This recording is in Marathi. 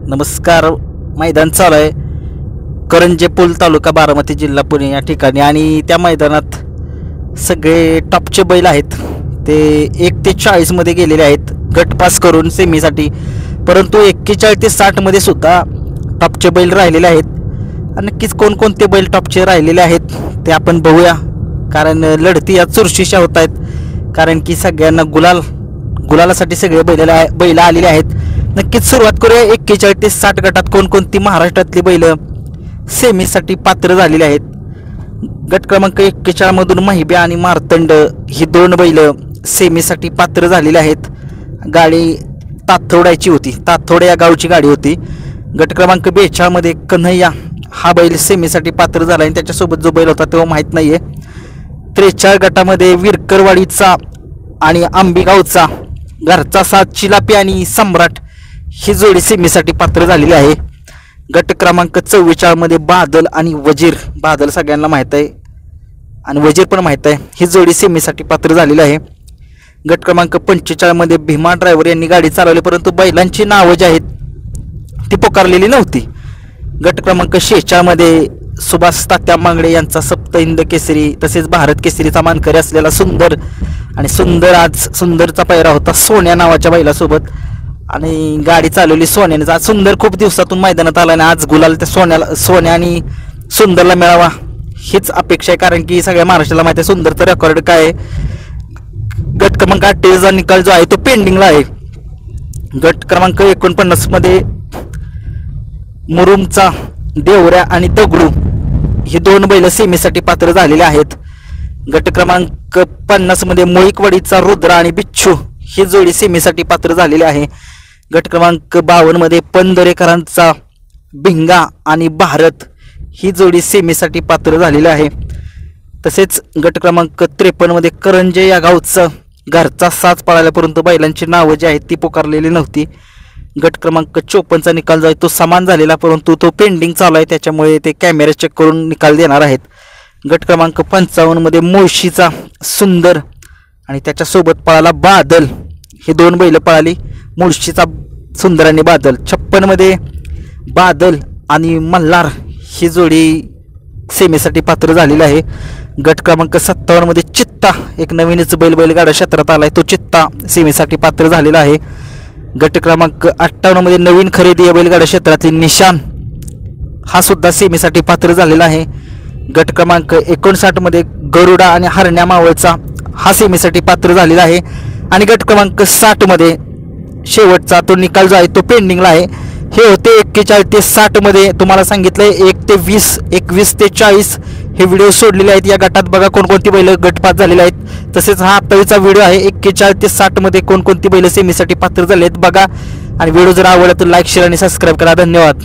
नमस्कार. मैदान चालू आहे करंजे पूल तालुका बारामती जिल्हा पुणे या ठिकाणी आणि त्या मैदानात सगळे टॉपचे बैल आहेत. ते 1 ते 40 मध्ये गेलेले आहेत गट पास करून सेमीसाठी, परंतु 41 ते 60 मध्ये सुद्धा टॉपचे बैल राहिलेले आहेत. आणि नक्कीच कोणकोणते बैल टॉपचे राहिलेले आहेत ते आपण बघूया, कारण लढती या चुरशीच्या होत आहेत. कारण की सगळ्यांना गुलालासाठी सगळे बैल आलेले आहेत. नक्कीच सुरुवात करूया 41 ते 60 गटात कोणकोणती महाराष्ट्रातली बैल सेमीसाठी पात्र झालेली आहेत. गट क्रमांक 41 मधून महिब्या आणि मार्तंड ही 2 बैल सेमीसाठी पात्र झालेली आहेत. गाडी ताथोड्याची होती, ताथोडे या गावची गाडी होती. गट क्रमांक 42 मध्ये कन्हैया हा बैल सेमीसाठी पात्र झाला आणि त्याच्यासोबत जो बैल होता तो माहीत नाहीये. 43 गटामध्ये विरकरवाडीचा आणि आंबेगावचा घरचा साथ चिलापी आणि सम्राट ही जोडी सेमीसाठी पात्र झालेली आहे. गट क्रमांक 44 मध्ये बादल आणि वजीर, बादल सगळ्यांना माहीत आहे आणि वजीर पण माहीत आहे, ही जोडी सेमीसाठी पात्र झालेली आहे. गट क्रमांक 45 मध्ये भीमा ड्रायव्हर यांनी गाडी चालवली, परंतु बैलांची नावं जी आहेत ती पुकारलेली नव्हती. गट क्रमांक 46 मध्ये सुभाष तात्या मांगडे यांचा सप्त हिंद केसरी तसेच भारत केसरीचा मानकरी असलेला सुंदर आणि आज सुंदरचा पैरा होता सोन्या नावाच्या बैलासोबत आणि गाडी चालवली सोन्याने. आज सुंदर खूप दिवसातून मैदानात आला आणि आज गुलाल त्या सोन्या आणि सुंदरला मिळावा हीच अपेक्षा आहे, कारण की सगळ्या महाराष्ट्राला माहिती आहे सुंदरचा रेकॉर्ड काय आहे. गट क्रमांक 48 चा निकाल जो आहे तो पेंडिंगला आहे. गट क्रमांक 49 मध्ये मुरुमचा देवऱ्या आणि दगडू ही 2 बैल सेमीसाठी पात्र झालेले आहेत. गट क्रमांक 50 मध्ये मुळीकवाडीचा रुद्र आणि बिच्छू ही जोडी सेमीसाठी पात्र झालेली आहे. गट क्रमांक 52 मध्ये पंधरेकरांचा भिंगा आणि भारत ही जोडी सेमीसाठी पात्र झालेली आहे. तसेच गट क्रमांक 53 मध्ये करंजे या गावचा घरचा साथ पळाला, परंतु बैलांची नावं जी आहेत ती पुकारलेली नव्हती. गट क्रमांक 54 चा निकाल जो आहे तो समान झालेला, परंतु तो पेंडिंग चालू आहे, त्याच्यामुळे ते कॅमेरा चेक करून निकाल देणार आहेत. गट क्रमांक 55 मध्ये मुळशीचा सुंदर आणि त्याच्यासोबत पळाला बादल, हे 2 बैल पळाली, मुळशीचा सुंदर आणि बादल. 56 मध्ये बादल आणि मल्हार ही जोडी सेमीसाठी पात्र झालेली आहे. गट क्रमांक 57 मध्ये चित्ता, एक नवीनच बैलगाडा क्षेत्रात आलाय, तो चित्ता सेमीसाठी पात्र झालेला आहे. गट क्रमांक 58 मध्ये नवीन खरेदी या बैलगाडा क्षेत्रातील निशान हा सुद्धा सेमीसाठी पात्र झालेला आहे. गट क्रमांक 59 मध्ये गरुडा आणि हरण्या मावळचा हा सेमीसाठी पात्र झालेला आहे. आणि गट क्रमांक 60 मध्ये शेवटचा तो निकाल जो आहे तो पेंडिंगला आहे. हे होते 41 ते 60 मध्ये. तुम्हाला सांगितलंय 1 ते 20, 21 ते 40 हे व्हिडिओ सोडलेले आहेत. या गटात बघा कोणकोणती बैल गटपास झालेले आहेत. तसेच हा 28वा व्हिडिओ आहे 41 ते 60 मध्ये कोणकोणती बैल सेमीसाठी पात्र झाले आहेत बघा. आणि व्हिडिओ जर आवडला तर लाईक, शेअर आणि सबस्क्राईब करा. धन्यवाद.